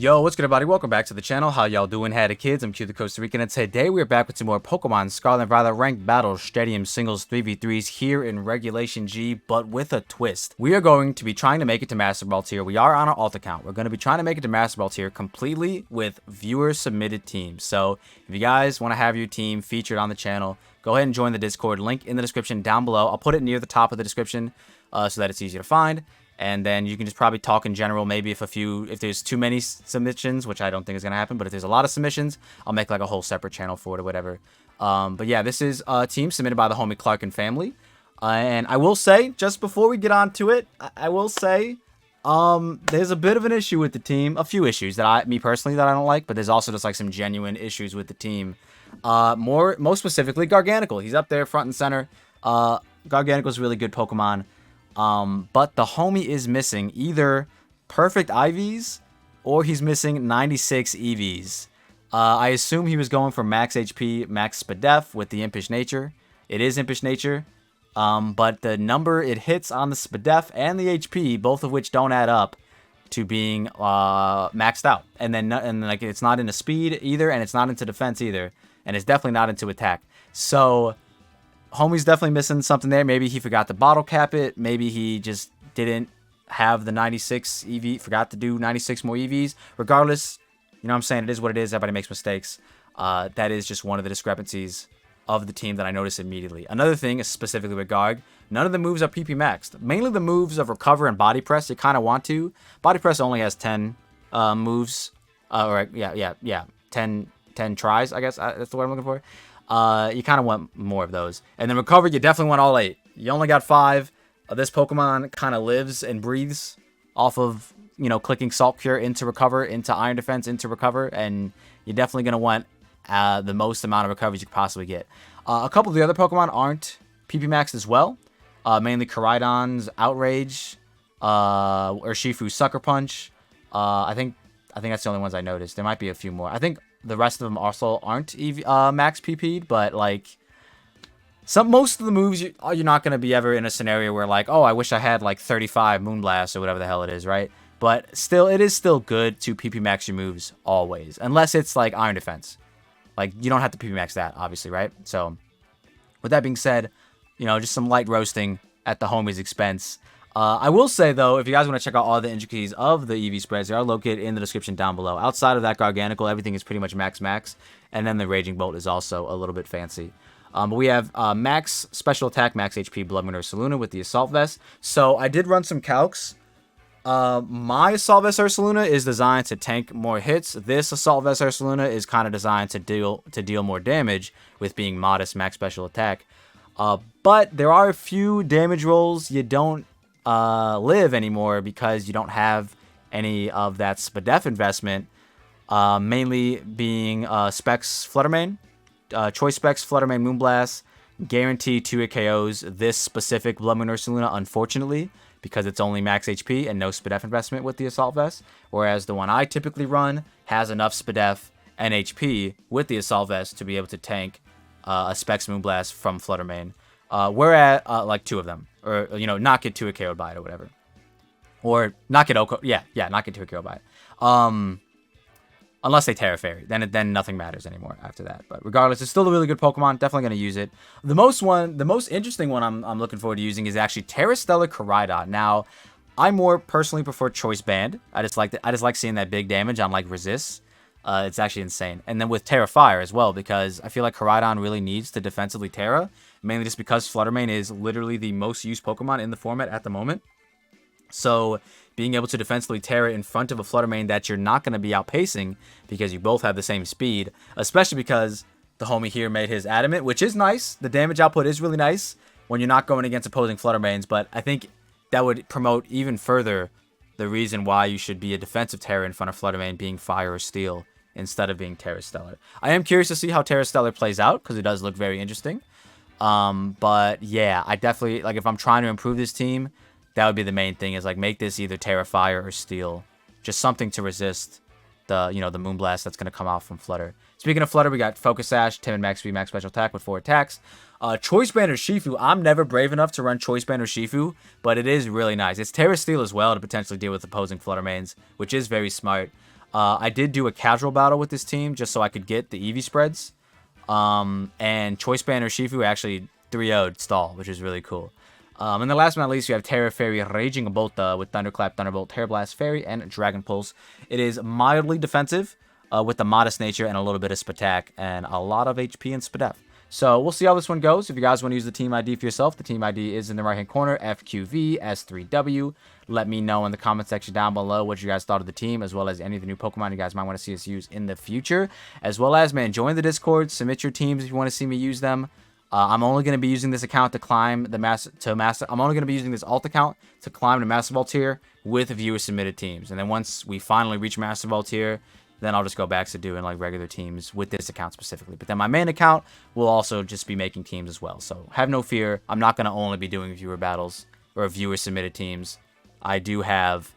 Yo, what's good, everybody? Welcome back to the channel. How y'all doing? Howdy, kids? I'm Q the Costa Rican, and today we're back with some more Pokemon Scarlet and Violet ranked battles, stadium singles 3v3s here in Regulation G, but with a twist. We are going to be trying to make it to Masterball Tier. We are on our alt account. We're going to be trying to make it to Masterball Tier completely with viewer-submitted teams. So, if you guys want to have your team featured on the channel, go ahead and join the Discord. Link in the description down below. I'll put it near the top of the description so that it's easy to find. And then you can just probably talk in general. Maybe if there's too many submissions, which I don't think is gonna happen, but if there's a lot of submissions, I'll make like a whole separate channel for it or whatever. But yeah, this is a team submitted by the homie Clark and family. And I will say, just before we get on to it, I will say, there's a bit of an issue with the team. A few issues that me personally that I don't like, but there's also just like some genuine issues with the team. Most specifically, Garganacl. He's up there front and center. Garganacl's a really good Pokemon. But the homie is missing either perfect IVs or he's missing 96 EVs. I assume he was going for max HP, max Spadef with the Impish Nature. It is Impish Nature. But the number it hits on the Spadef and the HP, both of which don't add up to being maxed out. And like it's not into speed either, and it's not into defense either, and it's definitely not into attack. So homie's definitely missing something there. Maybe he forgot to bottle cap it. Maybe he just didn't have the 96 EV, forgot to do 96 more EVs. Regardless, you know what I'm saying? It is what it is. Everybody makes mistakes. That is just one of the discrepancies of the team that I noticed immediately. Another thing is specifically with Garg, none of the moves are PP maxed. Mainly the moves of Recover and Body Press, you kind of want to. Body Press only has 10 moves. 10 tries, I guess. That's the word I'm looking for. You kind of want more of those. And then Recover, you definitely want all 8. You only got 5. This Pokemon kind of lives and breathes off of, you know, clicking Salt Cure into Recover, into Iron Defense, into Recover. And you're definitely going to want the most amount of recoveries you could possibly get. A couple of the other Pokemon aren't PP maxed as well. Mainly Koraidon's Outrage, Urshifu Sucker Punch. I think that's the only ones I noticed. There might be a few more. I think the rest of them also aren't max PP'd, but like most of the moves you're not going to be ever in a scenario where like, oh, I wish I had like 35 Moonblast or whatever the hell it is, right? But still, it is still good to PP max your moves always, unless it's like Iron Defense. Like you don't have to PP max that, obviously, right? So with that being said, you know, just some light roasting at the homie's expense. I will say, though, if you guys want to check out all the intricacies of the EV spreads, they are located in the description down below. Outside of that Garganacl, everything is pretty much max. And then the Raging Bolt is also a little bit fancy. But we have max special attack, max HP Bloodmoon Ursaluna with the Assault Vest. So I did run some calcs. My Assault Vest Ursaluna is designed to tank more hits. This Assault Vest Ursaluna is kind of designed to deal more damage with being modest max special attack. But there are a few damage rolls you don't live anymore because you don't have any of that Spadef investment, mainly being Specs Fluttermane, Choice Specs Fluttermane Moonblast, guarantee 2 KOs this specific Bloodmoon Ursaluna, unfortunately, because it's only max HP and no Spadef investment with the Assault Vest, whereas the one I typically run has enough Spadef and HP with the Assault Vest to be able to tank a Specs Moonblast from Fluttermane. Whereas, like 2 of them. Or, you know, not get 2 KO'd by it or whatever. Or not get OKO. Yeah, not get 2 KO'd by it. Unless they Tera Fairy. Then nothing matters anymore after that. But regardless, it's still a really good Pokemon. Definitely going to use it. The most interesting one I'm looking forward to using is actually Tera Stellar Koraidon. Now, I more personally prefer Choice Band. I just like seeing that big damage on like resists. It's actually insane. And then with Tera Fire as well, because I feel like Koraidon really needs to defensively Tera, mainly just because Fluttermane is literally the most used Pokemon in the format at the moment. So being able to defensively Tera in front of a Fluttermane that you're not going to be outpacing because you both have the same speed, especially because the homie here made his Adamant, which is nice. The damage output is really nice when you're not going against opposing Fluttermanes, but I think that would promote even further the reason why you should be a defensive Tera in front of Fluttermane being Fire or Steel instead of being Tera Stellar. I am curious to see how Tera Stellar plays out because it does look very interesting. But yeah, I definitely, like, if I'm trying to improve this team, that would be the main thing, is like make this either Tera Fire or Steel, just something to resist the, you know, the Moonblast that's going to come out from Flutter. Speaking of Flutter, we got Focus Sash, Timid Max Speed, Max Special Attack with 4 attacks. Choice Band Urshifu, I'm never brave enough to run Choice Band Urshifu, but it is really nice. It's Tera Steel as well to potentially deal with opposing Fluttermanes, which is very smart. I did do a casual battle with this team just so I could get the Eevee spreads. And Choice Band Urshifu actually 3-0'd Stall, which is really cool. And then last but not least, you have Tera Fairy Raging Bolt with Thunderclap, Thunderbolt, Terra Blast Fairy, and Dragon Pulse. It is mildly defensive with the modest nature and a little bit of Spatak and a lot of HP and Spadef. So we'll see how this one goes. If you guys want to use the team ID for yourself, the team ID is in the right-hand corner, FQVS3W. Let me know in the comment section down below what you guys thought of the team, as well as any of the new Pokemon you guys might want to see us use in the future. As well as, man, join the Discord, submit your teams if you want to see me use them. I'm only going to be using this account to climb the I'm only going to be using this alt account to climb the Masterball Tier with viewer-submitted teams. And then once we finally reach Masterball Tier, then I'll just go back to doing like regular teams with this account specifically. But then my main account will also just be making teams as well. So have no fear. I'm not going to only be doing viewer battles or viewer submitted teams. I do have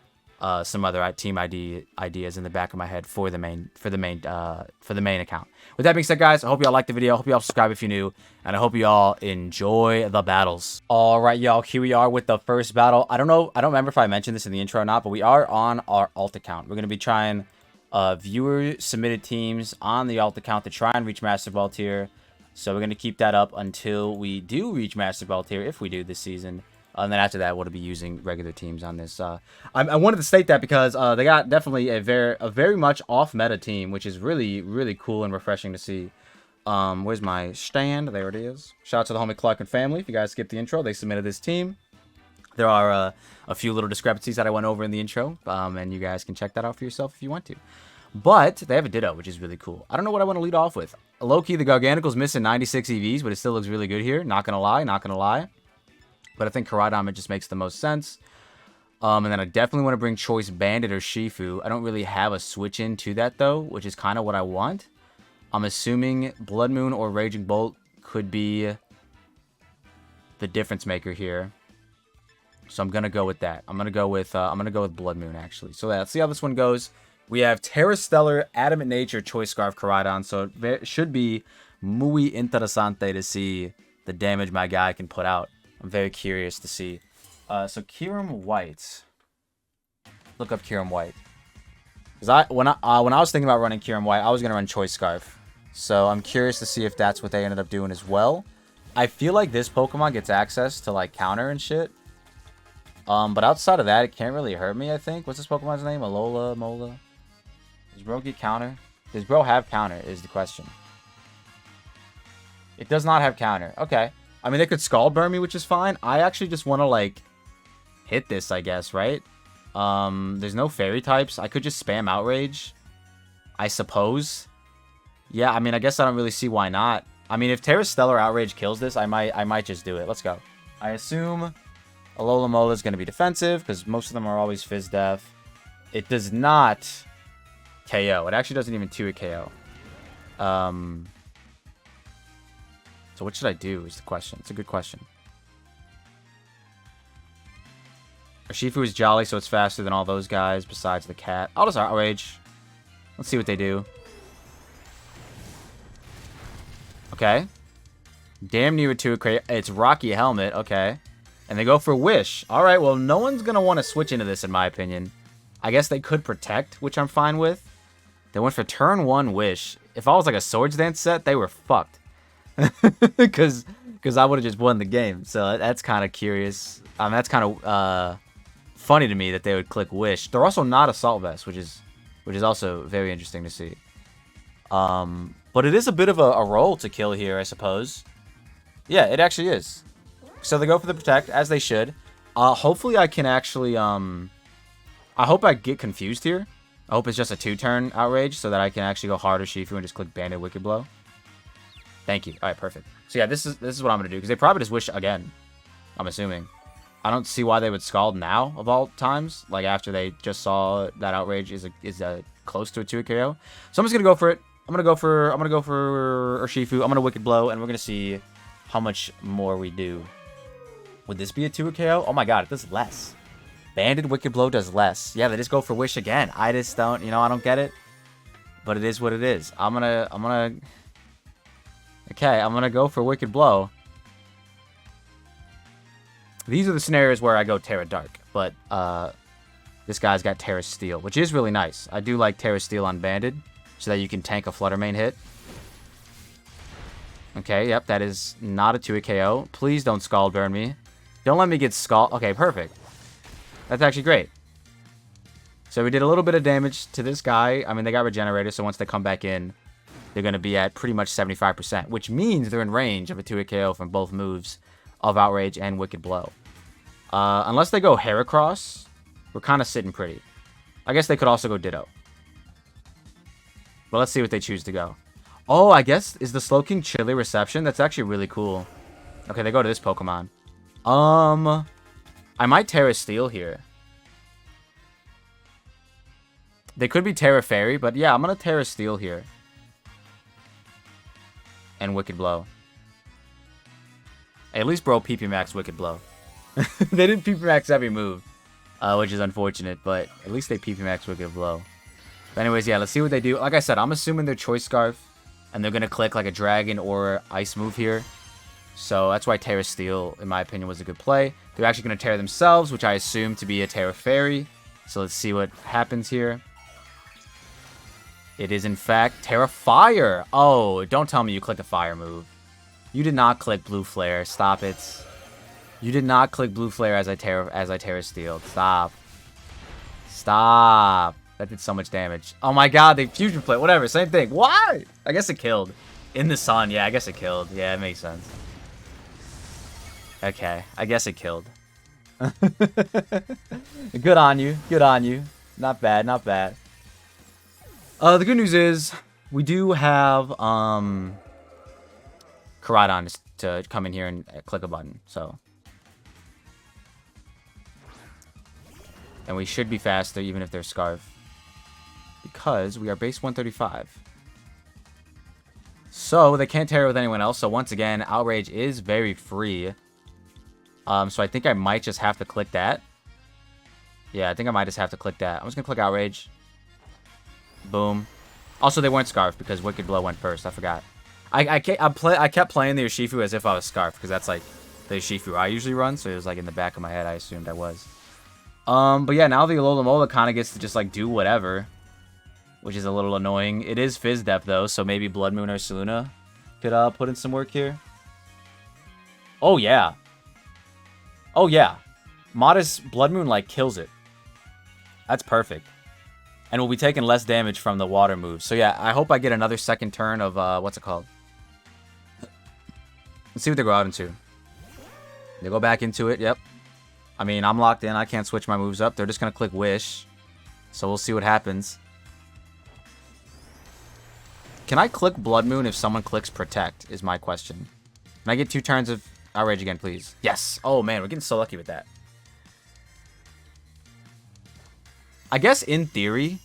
some other team ideas in the back of my head for the main account. With that being said, guys, I hope y'all liked the video. I hope y'all subscribe if you're new, and I hope y'all enjoy the battles. All right, y'all, here we are with the first battle. I don't remember if I mentioned this in the intro or not, but we are on our alt account. We're going to be trying viewer-submitted teams on the alt account to try and reach Masterball Tier. So we're going to keep that up until we do reach Masterball Tier, if we do this season. And then after that, we'll be using regular teams on this. I wanted to state that because they got definitely a very much off-meta team, which is really, really cool and refreshing to see. Where's my stand? There it is. Shout out to the homie Clark and family. If you guys skipped the intro, they submitted this team. There are a few little discrepancies that I went over in the intro, and you guys can check that out for yourself if you want to. But they have a Ditto, which is really cool. I don't know what I want to lead off with. Low-key, the Garganacl's missing 96 EVs, but it still looks really good here. Not gonna lie. But I think Koraidon just makes the most sense. And then I definitely want to bring Choice Band Urshifu. I don't really have a switch in to that, though, which is kind of what I want. I'm assuming Bloodmoon or Raging Bolt could be the difference maker here. So I'm gonna go with that. I'm gonna go with Bloodmoon, actually. So let's see how this one goes. We have Tera Stellar Adamant Nature Choice Scarf Koraidon. So it should be muy interesante to see the damage my guy can put out. I'm very curious to see. So Kyurem White. Look up Kyurem White. Because when I was thinking about running Kyurem White, I was gonna run Choice Scarf. So I'm curious to see if that's what they ended up doing as well. I feel like this Pokemon gets access to like counter and shit. But outside of that, it can't really hurt me, I think. What's this Pokemon's name? Alola, Mola? Does bro get counter? Does bro have counter is the question. It does not have counter. Okay. I mean, they could Scald Burn me, which is fine. I actually just want to, like, hit this, I guess, right? There's no fairy types. I could just spam Outrage, I suppose. Yeah, I mean, I guess I don't really see why not. I mean, if Tera Stellar Outrage kills this, I might just do it. Let's go. I assume Alola Mola is going to be defensive, because most of them are always Fizz Def. It does not KO. It actually doesn't even 2-hit KO. So what should I do is the question. It's a good question. Urshifu is jolly, so it's faster than all those guys besides the cat. I'll just Outrage. Let's see what they do. Okay. Damn near a 2-hit. It's Rocky Helmet. Okay. And they go for Wish. Alright, well, no one's going to want to switch into this, in my opinion. I guess they could Protect, which I'm fine with. They went for turn 1 Wish. If I was like a Swords Dance set, they were fucked. Because I would have just won the game. So that's kind of curious. That's kind of funny to me that they would click Wish. They're also not Assault Vest, which is also very interesting to see. But it is a bit of a roll to kill here, I suppose. Yeah, it actually is. So they go for the Protect, as they should. Hopefully I can actually... I hope I get confused here. I hope it's just a 2-turn Outrage, so that I can actually go hard Urshifu and just click Banded Wicked Blow. Thank you. Alright, perfect. So yeah, this is what I'm going to do, because they probably just Wish again. I'm assuming. I don't see why they would Scald now, of all times. Like, after they just saw that Outrage is close to a 2-hit KO. So I'm just going to go for it. I'm going to go for Urshifu. I'm going to Wicked Blow, and we're going to see how much more we do. Would this be a 2-hit KO? Oh my god, it does less. Banded Wicked Blow does less. Yeah, they just go for Wish again. I just don't, I don't get it. But it is what it is. Okay, I'm gonna go for Wicked Blow. These are the scenarios where I go Terra Dark. But, This guy's got Tera Steel, which is really nice. I do like Tera Steel unbanded, so that you can tank a Flutter Mane hit. Okay, yep, that is not a 2-hit KO. Please don't Scald Burn me. Don't let me get Scald. Okay, perfect. That's actually great. So we did a little bit of damage to this guy. I mean, they got Regenerator, so once they come back in, they're going to be at pretty much 75%, which means they're in range of a 2-hit KO from both moves of Outrage and Wicked Blow. Unless they go Heracross, we're kind of sitting pretty. I guess they could also go Ditto. But let's see what they choose to go. Oh, I guess, is the Slowking Chilly Reception? That's actually really cool. Okay, they go to this Pokemon. I might Tera Steel here. They could be Tera Fairy, but yeah, I'm going to Tera Steel here. And Wicked Blow. At least bro PP Max Wicked Blow. They didn't PP Max every move, which is unfortunate, but at least they PP Max Wicked Blow. But anyways, yeah, let's see what they do. Like I said, I'm assuming they're Choice Scarf, and they're going to click like a Dragon or Ice move here. So that's why Tera Steel, in my opinion, was a good play. They're actually going to Tera themselves, which I assume to be a Tera Fairy. So let's see what happens here. It is, in fact, Tera Fire. Oh, don't tell me you clicked a Fire move. You did not click Blue Flare. Stop it. You did not click Blue Flare as I Tera Steel. Stop. Stop. That did so much damage. Oh my god, they Fusion Plate. Whatever, same thing. Why? I guess it killed. In the sun. Yeah, I guess it killed. Yeah, it makes sense. Okay, I guess it killed. Good on you. Good on you. Not bad, not bad. The good news is we do have Koraidon to come in here and click a button, so. And we should be faster even if they're Scarf. Because we are base 135. So they can't Tera with anyone else, so once again, Outrage is very free. So I think I might just have to click that. Yeah, I think I might just have to click that. I'm just gonna click Outrage. Boom. Also, they weren't Scarf because Wicked Blow went first. I forgot. I kept playing the Urshifu as if I was Scarf because that's like the Urshifu I usually run. So it was like in the back of my head. I assumed I was. But yeah, now the Alola kind of gets to just like do whatever, which is a little annoying. It is Fizz Depth though, so maybe Bloodmoon Ursaluna could put in some work here. Oh yeah. Oh yeah. Modest Bloodmoon like kills it. That's perfect. And we'll be taking less damage from the water moves. So yeah, I hope I get another second turn of, what's it called? Let's see what they go out into. They go back into it, yep. I mean, I'm locked in. I can't switch my moves up. They're just going to click Wish. So we'll see what happens. Can I click Blood Moon if someone clicks Protect, is my question. Can I get 2 turns of Outrage again, please? Yes! Oh man, we're getting so lucky with that. I guess in theory,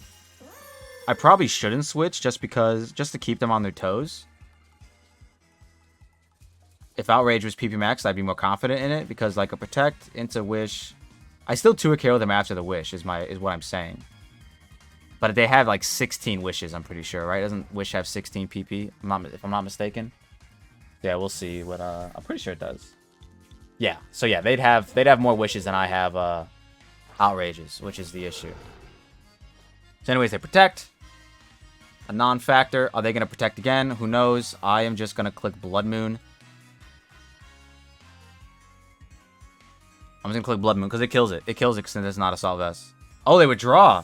I probably shouldn't switch just to keep them on their toes. If Outrage was PP Max, I'd be more confident in it because like a Protect into Wish, I still 2-hit KO them after the Wish is what I'm saying. But they have like 16 wishes, I'm pretty sure, right? Doesn't Wish have 16 PP? If I'm not mistaken. Yeah, we'll see what I'm pretty sure it does. Yeah, so yeah, they'd have more wishes than I have Outrages, which is the issue. So anyways, they Protect. A non-factor. Are they going to Protect again? Who knows? I am just going to click Blood Moon. I'm just going to click Blood Moon because it kills it. It kills it since it's not Assault Vest. Oh, they withdraw.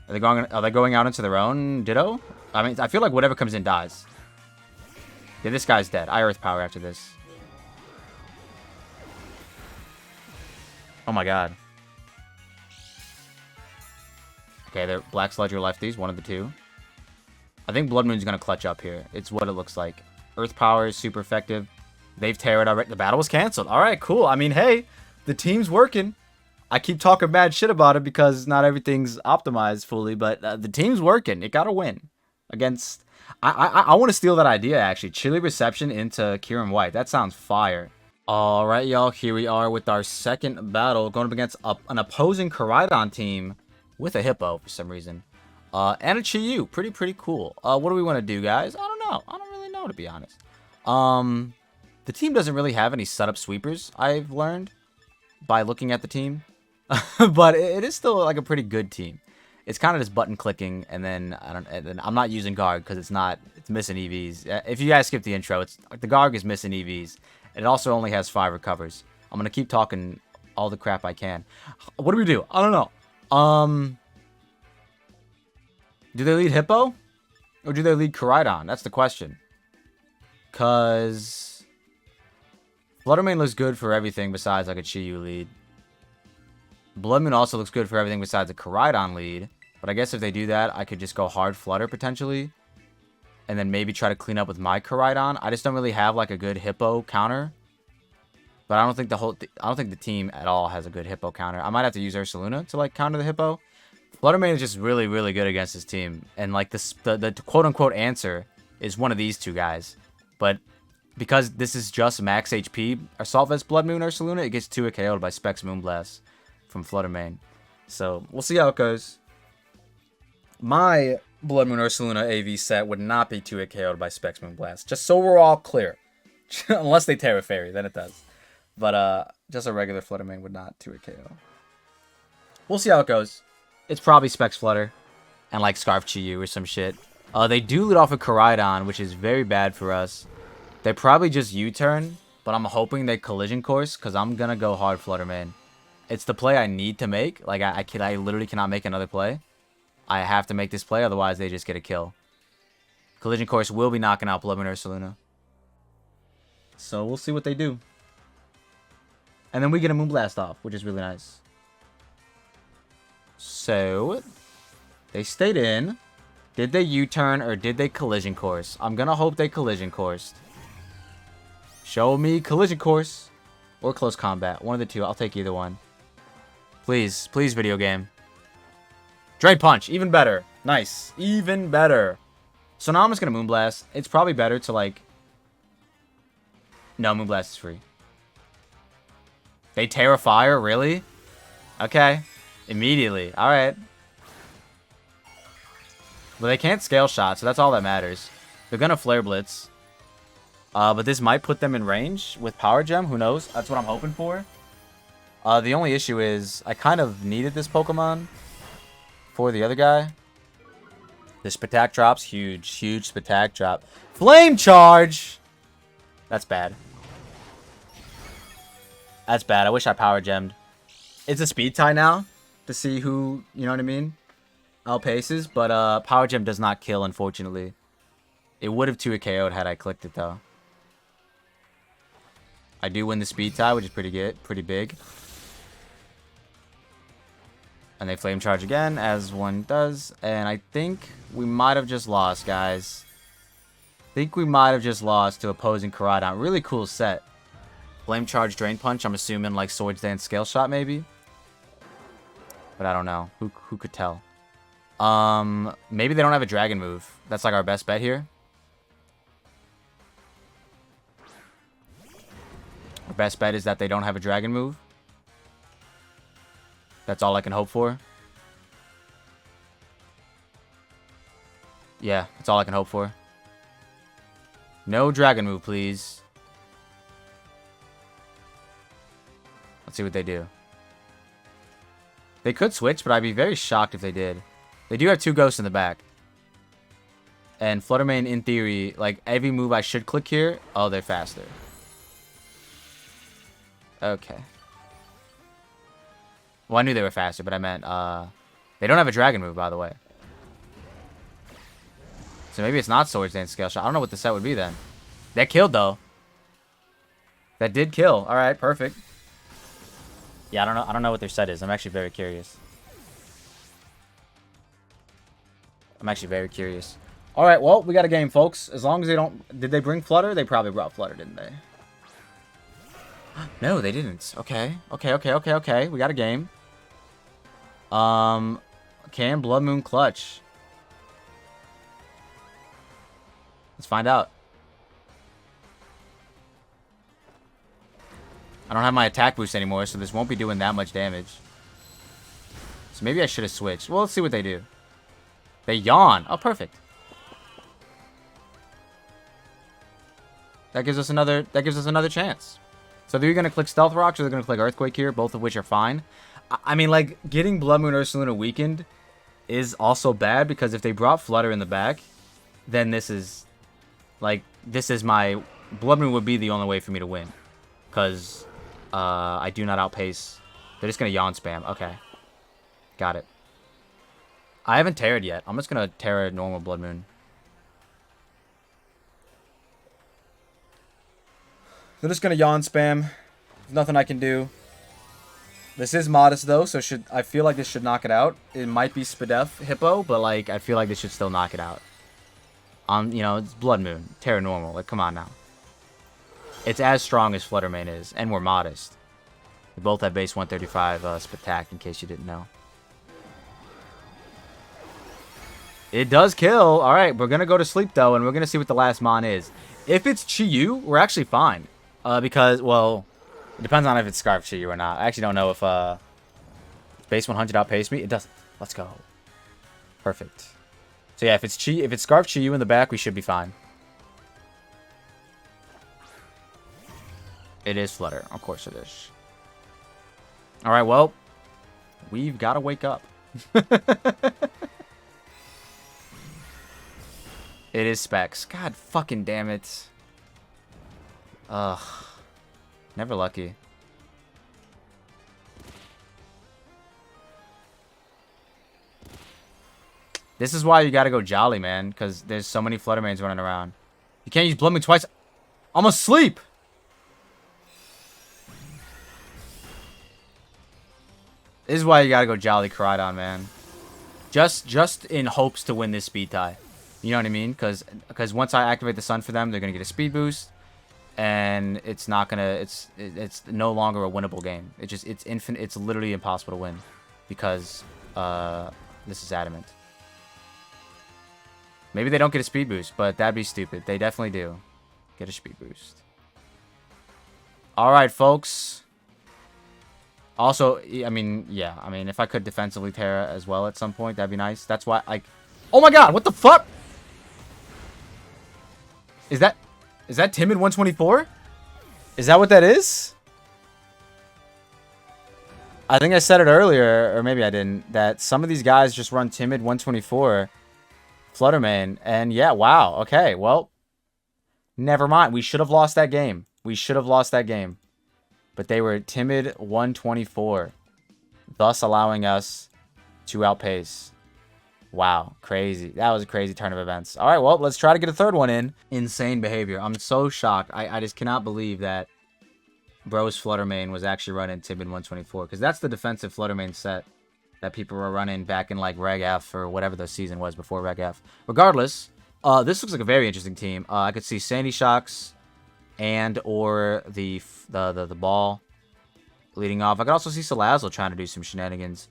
Are they going out into their own Ditto? I mean, I feel like whatever comes in dies. Yeah, this guy's dead. I Earth Power after this. Oh my god. Okay, they're Black Sludge or Lefties, one of the two. I think Blood Moon's going to clutch up here. It's what it looks like. Earth Power is super effective. They've Terra'd already. The battle was canceled. Alright, cool. I mean, hey, the team's working. I keep talking bad shit about it because not everything's optimized fully, but the team's working. It got to win against... I want to steal that idea, actually. Chilly Reception into Kieran White. That sounds fire. Alright, y'all. Here we are with our second battle going up against an opposing Koraidon team with a Hippo for some reason. And a Yooo. Pretty cool. What do we want to do, guys? I don't know. I don't really know, to be honest. The team doesn't really have any setup sweepers, I've learned by looking at the team. But it is still like a pretty good team. It's kind of just button clicking, and then I'm not using Garg because it's missing EVs. If you guys skip the intro, it's the Garg is missing EVs. It also only has 5 recovers. I'm gonna keep talking all the crap I can. What do we do? I don't know. Do they lead Hippo? Or do they lead Koraidon? That's the question. Because Fluttermane looks good for everything besides like a Chi-Yu lead. Bloodmoon also looks good for everything besides a Koraidon lead. But I guess if they do that, I could just go hard Flutter potentially. And then maybe try to clean up with my Koraidon. I just don't really have like a good Hippo counter. But I don't think the team at all has a good Hippo counter. I might have to use Ursaluna to like counter the Hippo. Fluttermane is just really, really good against his team. And like the quote-unquote answer is one of these two guys. But because this is just max HP, Assault Vest Bloodmoon Ursaluna, it gets 2 KO'd by Specs Moonblast from Fluttermane. So we'll see how it goes. My Bloodmoon Ursaluna AV set would not be 2 KO'd by Specs Moonblast. Just so we're all clear. Unless they Tera Fairy, then it does. But just a regular Fluttermane would not 2 KO. We'll see how it goes. It's probably Specs Flutter and like Scarf Chi-Yu or some shit. They do lead off a Koraidon, which is very bad for us. They probably just U-turn, but I'm hoping they Collision Course because I'm going to go hard Fluttermane. It's the play I need to make. Like, I literally cannot make another play. I have to make this play, otherwise they just get a kill. Collision Course will be knocking out Bloodmoon Ursaluna. So we'll see what they do. And then we get a Moonblast off, which is really nice. So, they stayed in. Did they U-turn or did they Collision Course? I'm gonna hope they Collision Coursed. Show me Collision Course. Or Close Combat. One of the two. I'll take either one. Please. Please, video game. Drain Punch. Even better. Nice. Even better. So now I'm just gonna Moonblast. It's probably better to like... No, Moonblast is free. They Tera Fire? Really? Okay. Immediately. Alright. But they can't Scale Shot, so that's all that matters. They're gonna Flare Blitz. But this might put them in range with Power Gem. Who knows? That's what I'm hoping for. The only issue is I kind of needed this Pokemon for the other guy. The Spatak drop's huge. Huge Spatak drop. Flame Charge! That's bad. That's bad. I wish I Power Gemmed. It's a speed tie now to see who, you know what I mean, outpaces. But Power Gem does not kill, unfortunately. It would have 2 KO'd had I clicked it, though. I do win the speed tie, which is pretty good, pretty big. And they Flame Charge again, as one does. And I think we might have just lost, guys. I think we might have just lost to opposing Koraidon. Really cool set. Flame Charge, Drain Punch. I'm assuming like Swords Dance, Scale Shot, maybe. But I don't know. Who could tell? Maybe they don't have a Dragon move. That's like our best bet here. Our best bet is that they don't have a Dragon move. That's all I can hope for. Yeah, that's all I can hope for. No Dragon move, please. Let's see what they do. They could switch, but I'd be very shocked if they did. They do have 2 ghosts in the back. And Fluttermane, in theory, like every move I should click here, oh, they're faster. Okay. Well, I knew they were faster, but I meant, they don't have a Dragon move, by the way. So maybe it's not Swords Dance, Scale Shot. I don't know what the set would be then. That killed, though. That did kill. Alright, perfect. Yeah, I don't know what their set is. I'm actually very curious. Alright, well, we got a game, folks. As long as they don't... Did they bring Flutter? They probably brought Flutter, didn't they? No, they didn't. Okay. We got a game. Can Bloodmoon clutch? Let's find out. I don't have my attack boost anymore, so this won't be doing that much damage. So maybe I should have switched. Well, let's see what they do. They yawn. Oh, perfect. That gives us another chance. So they're going to click Stealth Rocks or they're going to click Earthquake here, both of which are fine. I mean, like, getting Bloodmoon Ursaluna weakened is also bad, because if they brought Flutter in the back, then this is my... Bloodmoon would be the only way for me to win. Because I do not outpace. They're just going to yawn spam. Okay. Got it. I haven't Terra'd yet. I'm just going to Terra normal Bloodmoon. They're just going to yawn spam. There's nothing I can do. This is modest, though, so I feel like this should knock it out. It might be Spadef Hippo, but, like, I feel like this should still knock it out. You know, it's Bloodmoon. Terra normal. Like, come on now. It's as strong as Fluttermane is, and we're modest. We both have base 135 Spatak, in case you didn't know. It does kill. Alright, we're going to go to sleep, though, and we're going to see what the last Mon is. If it's Chi-Yu, we're actually fine. Because, well, it depends on if it's Scarf Chi-Yu or not. I actually don't know if base 100 outpaced me. It doesn't. Let's go. Perfect. So, yeah, if it's Scarf Chi-Yu in the back, we should be fine. It is Flutter. Of course it is. Alright, well, we've got to wake up. It is Specs. God fucking damn it. Ugh. Never lucky. This is why you gotta go Jolly, man. Because there's so many Fluttermanes running around. You can't use Bloodmoon twice. I'm asleep. This is why you gotta go Jolly Koraidon, man. Just in hopes to win this speed tie. You know what I mean? Because once I activate the Sun for them, they're gonna get a speed boost, and it's not gonna. It's no longer a winnable game. It's infinite. It's literally impossible to win, because this is adamant. Maybe they don't get a speed boost, but that'd be stupid. They definitely do get a speed boost. All right, folks. Also, I mean, yeah. I mean, if I could defensively Terra as well at some point, that'd be nice. That's why, like... Oh my god, what the fuck? Is that Timid 124? Is that what that is? I think I said it earlier, or maybe I didn't, that some of these guys just run Timid 124 Fluttermane. And yeah, wow. Okay, well, never mind. We should have lost that game. We should have lost that game. But they were Timid 124, thus allowing us to outpace. Wow, crazy. That was a crazy turn of events. All right, well, let's try to get a third one in. Insane behavior. I'm so shocked. I just cannot believe that Bro's Fluttermane was actually running Timid 124, because that's the defensive Fluttermane set that people were running back in, like, Reg F or whatever the season was before Reg F. Regardless, this looks like a very interesting team. I could see Sandy Shocks and or the ball leading off. I could also see Salazzle trying to do some shenanigans.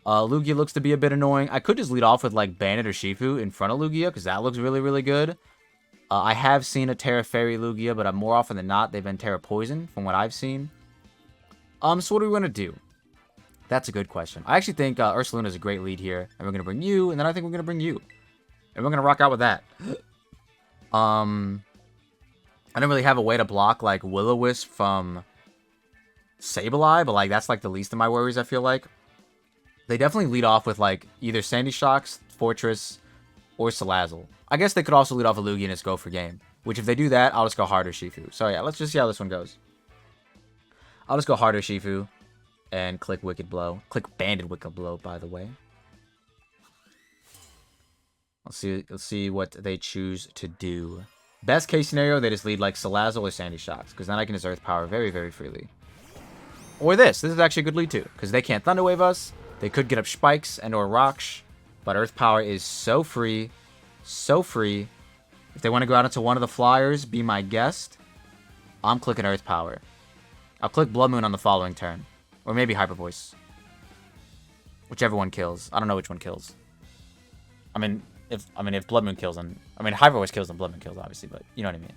Lugia looks to be a bit annoying. I could just lead off with, like, Bandit Urshifu in front of Lugia, because that looks really, really good. I have seen a Tera Fairy Lugia, but more often than not, they've been Tera Poison, from what I've seen. So what do we want to do? That's a good question. I actually think Ursaluna is a great lead here, and we're going to bring you, and then I think we're going to bring you. And we're going to rock out with that. I don't really have a way to block, like, Will-O-Wisp from Sableye, but, like, that's, like, the least of my worries, I feel like. They definitely lead off with, like, either Sandy Shocks, Fortress, or Salazzle. I guess they could also lead off a Lugia and just go for game. Which, if they do that, I'll just go hard Urshifu. So, yeah, let's just see how this one goes. I'll just go hard Urshifu and click Wicked Blow. Click Banded Wicked Blow, by the way. Let's see what they choose to do. Best case scenario, they just lead, like, Salazzle or Sandy Shocks, because then I can just Earth Power very, very freely. Or this. This is actually a good lead, too, because they can't Thunder Wave us. They could get up Spikes and or Rocks, but Earth Power is so free. So free. If they want to go out into one of the flyers, be my guest, I'm clicking Earth Power. I'll click Bloodmoon on the following turn. Or maybe Hyper Voice. Whichever one kills. I don't know which one kills. I mean, if Bloodmoon kills, then... I mean, Hyper Voice kills, then Bloodmoon kills, obviously, but you know what I mean.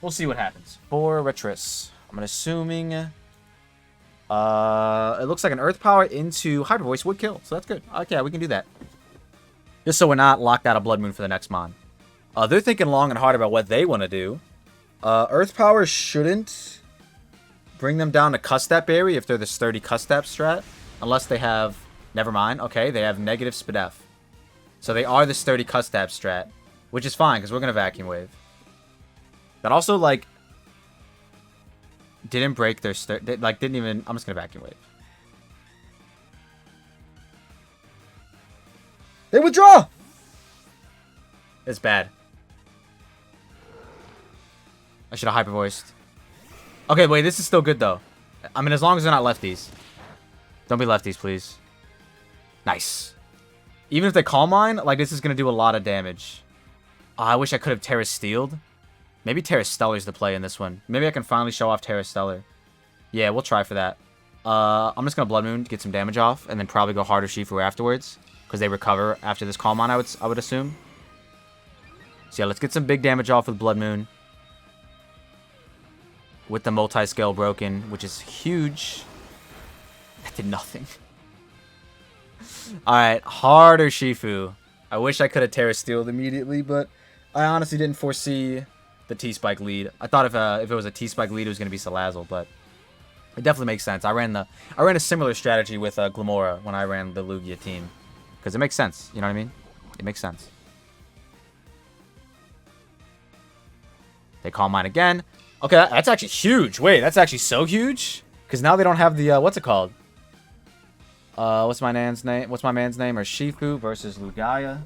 We'll see what happens. For Retris, I'm assuming... it looks like an Earth Power into Hyper Voice would kill, so that's good. Okay, yeah, we can do that. Just so we're not locked out of Bloodmoon for the next Mon. They're thinking long and hard about what they want to do. Earth Power shouldn't bring them down to Custap Berry if they're the sturdy Custap strat. Unless they have... Never mind. Okay, they have negative Spadef. So they are the sturdy Custap strat. Which is fine, because we're going to Vacuum Wave. That also, like... Didn't break their... Like, didn't even... I'm just going to Vacuum Wave. They withdraw! It's bad. I should have Hyper Voiced. Okay, wait, this is still good, though. I mean, as long as they're not lefties. Don't be lefties, please. Nice. Even if they Calm Mind, like, this is going to do a lot of damage. Oh, I wish I could have Tera Steeled. Maybe Tera Stellar's the play in this one. Maybe I can finally show off Tera Stellar. Yeah, we'll try for that. I'm just going to Blood Moon to get some damage off, and then probably go Hard Urshifu afterwards. Because they recover after this Calm Mind, I would assume. So yeah, let's get some big damage off with Blood Moon. With the multi-scale broken, which is huge. That did nothing. Alright, Hard Urshifu. I wish I could have Tera Steeled immediately, but I honestly didn't foresee the T-Spike lead. I thought if it was a T-Spike lead, it was going to be Salazzle, but it definitely makes sense. I ran a similar strategy with Glamora when I ran the Lugia team. Because it makes sense, you know what I mean? It makes sense. They Calm Mind again. Okay, that's actually huge. Wait, that's actually so huge? Because now they don't have the, what's it called? What's my man's name? Urshifu versus Lugia.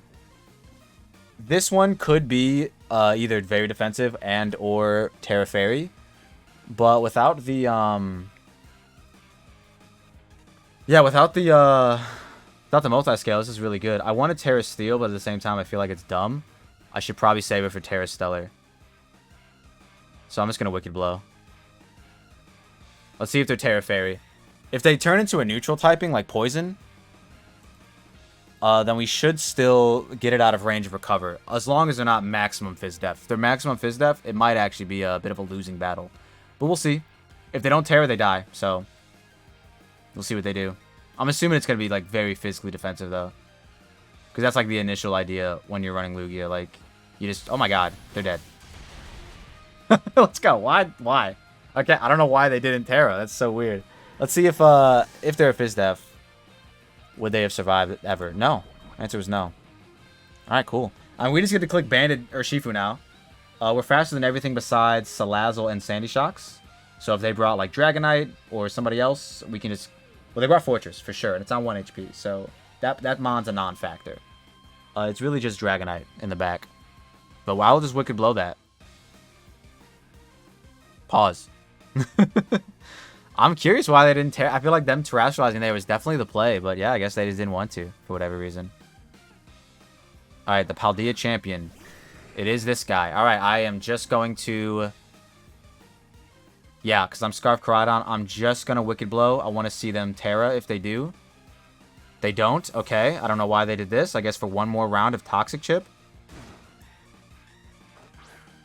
This one could be either very defensive and or Terra Fairy. But without the, yeah, without the multi-scale, this is really good. I wanted Tera Steel, but at the same time, I feel like it's dumb. I should probably save it for Tera Stellar. So I'm just going to Wicked Blow. Let's see if they're Tera Fairy. If they turn into a neutral typing, like Poison, then we should still get it out of range of Recover. As long as they're not maximum Fizz Def. If they're maximum Fizz Def, it might actually be a bit of a losing battle. But we'll see. If they don't Terra, they die. So we'll see what they do. I'm assuming it's going to be like very physically defensive, though. Because that's like the initial idea when you're running Lugia. Like, you just... Oh my god, they're dead. Let's go. Why? Okay, I don't know why they didn't Terra. That's so weird. Let's see if they're a Fizz Def, would they have survived ever? No. Answer was no. Alright, cool. We just get to click Banded Urshifu now. We're faster than everything besides Salazzle and Sandy Shocks. So if they brought like Dragonite or somebody else, we can just... Well, they brought Fortress for sure, and it's on 1 HP. So that Mon's a non-factor. It's really just Dragonite in the back. But I'll just Wicked Blow that. Pause. I'm curious why they didn't I feel like them terrestrializing there was definitely the play, but yeah, I guess they just didn't want to for whatever reason. Alright, the Paldea champion. It is this guy. Alright, I am just going to... Yeah, because I'm Scarf Koraidon, I'm just going to Wicked Blow. I want to see them Terra if they do. They don't? Okay, I don't know why they did this. I guess for one more round of Toxic Chip.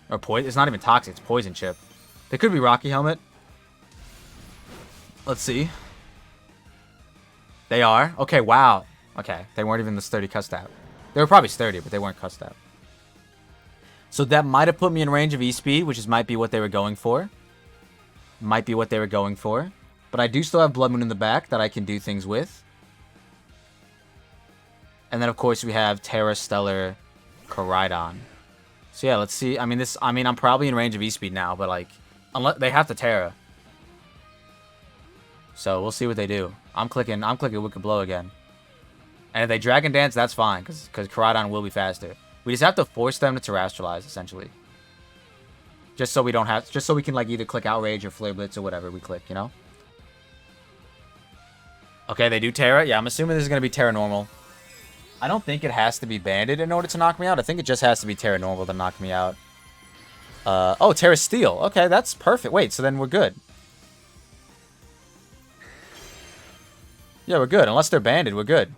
Or Poison. It's not even Toxic, it's Poison Chip. They could be Rocky Helmet. Let's see. They are. Okay, wow. Okay, they weren't even the sturdy Custap. They were probably sturdy, but they weren't Custap. So that might have put me in range of E-Speed, which might be what they were going for. Might be what they were going for. But I do still have Blood Moon in the back that I can do things with. And then, of course, we have Tera Stellar Koraidon. So yeah, let's see. I mean, I'm probably in range of E-Speed now, but like, unless they have to Terra. So we'll see what they do. I'm clicking Wicked Blow again. And if they Dragon Dance, that's fine, because Koraidon will be faster. We just have to force them to terrestrialize, essentially. Just so we don't have, just so we can like either click Outrage or Flare Blitz or whatever we click, you know? Okay, they do Terra. Yeah, I'm assuming this is gonna be Terra Normal. I don't think it has to be Banded in order to knock me out. I think it just has to be Terra Normal to knock me out. Oh, Tera Steel. Okay, that's perfect. Wait, so then we're good. Yeah, we're good. Unless they're Banded, we're good.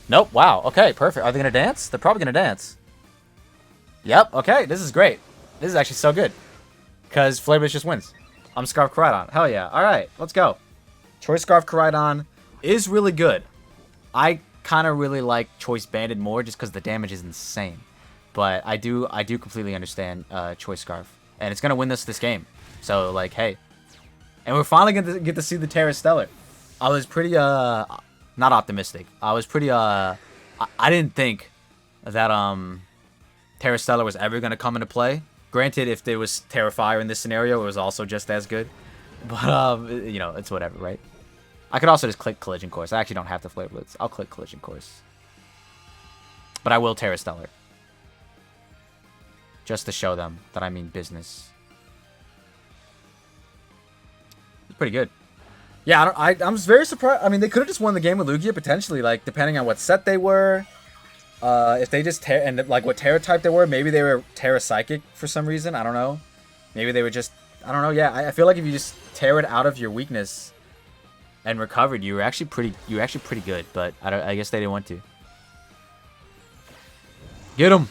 Nope. Wow. Okay, perfect. Are they going to dance? They're probably going to dance. Yep. Okay, this is great. This is actually so good. Because Flare Blitz just wins. I'm Scarf Koraidon. Hell yeah. All right, let's go. Choice Scarf Koraidon is really good. I kind of really like Choice Banded more just because the damage is insane. But I do completely understand Choice Scarf. And it's going to win this game. So, like, hey. And we're finally going to get to see the Tera Stellar. I was pretty, not optimistic. I was pretty, I didn't think that, Tera Stellar was ever going to come into play. Granted, if there was Tera Fire in this scenario, it was also just as good. But, you know, it's whatever, right? I could also just click Collision Course. I actually don't have to Flare Blitz. I'll click Collision Course. But I will Tera Stellar. Just to show them that I mean business. It's pretty good. Yeah, I'm very surprised. I mean, they could have just won the game with Lugia, potentially, like, depending on what set they were. If they just and like what Tera type they were, maybe they were Tera Psychic for some reason. I don't know. Maybe they were just, I don't know. Yeah, I feel like if you just tear it out of your weakness and recovered, you were actually pretty good. But I guess they didn't want to. Get him.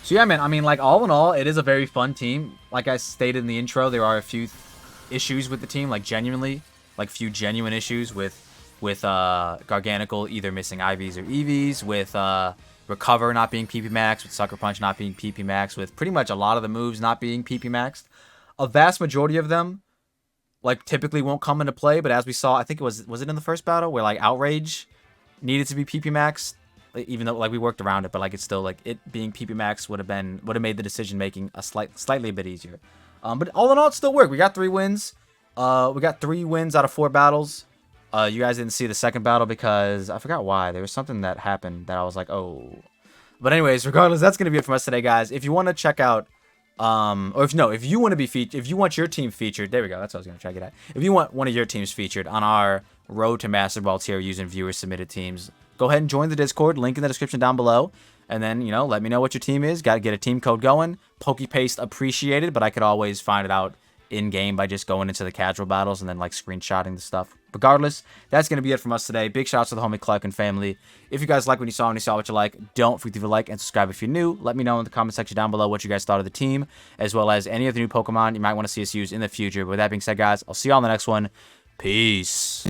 So yeah, man. I mean, like all in all, it is a very fun team. Like I stated in the intro, there are a few issues with the team, like genuinely, like few genuine issues with Garganical either missing IVs or EVs, with Recover not being PP max, with Sucker Punch not being PP max, with pretty much a lot of the moves not being PP maxed. A vast majority of them, like, typically won't come into play, but as we saw, I think it was it in the first battle where, like, Outrage needed to be PP maxed, even though, like, we worked around it, but, like, it's still, like, it being PP max would have made the decision making a slightly a bit easier. But all in all, it still worked. We got 3 wins. We got 3 wins out of 4 battles. You guys didn't see the second battle because I forgot why. There was something that happened that I was like, oh. But anyways, regardless, that's going to be it from us today, guys. If you want to check out, if you want to be featured, if you want your team featured, there we go. That's what I was going to try to get at. If you want one of your teams featured on our Road to Masterball Tier using viewer-submitted teams, go ahead and join the Discord. Link in the description down below. And then, you know, let me know what your team is. Got to get a team code going. PokePaste appreciated, but I could always find it out in-game by just going into the casual battles and then, like, screenshotting the stuff. Regardless, that's going to be it from us today. Big shout out to the homie Clark and family. If you guys like what you saw and you saw what you like, don't forget to leave a like and subscribe if you're new. Let me know in the comment section down below what you guys thought of the team, as well as any of the new Pokemon you might want to see us use in the future. But with that being said, guys, I'll see you all in the next one. Peace.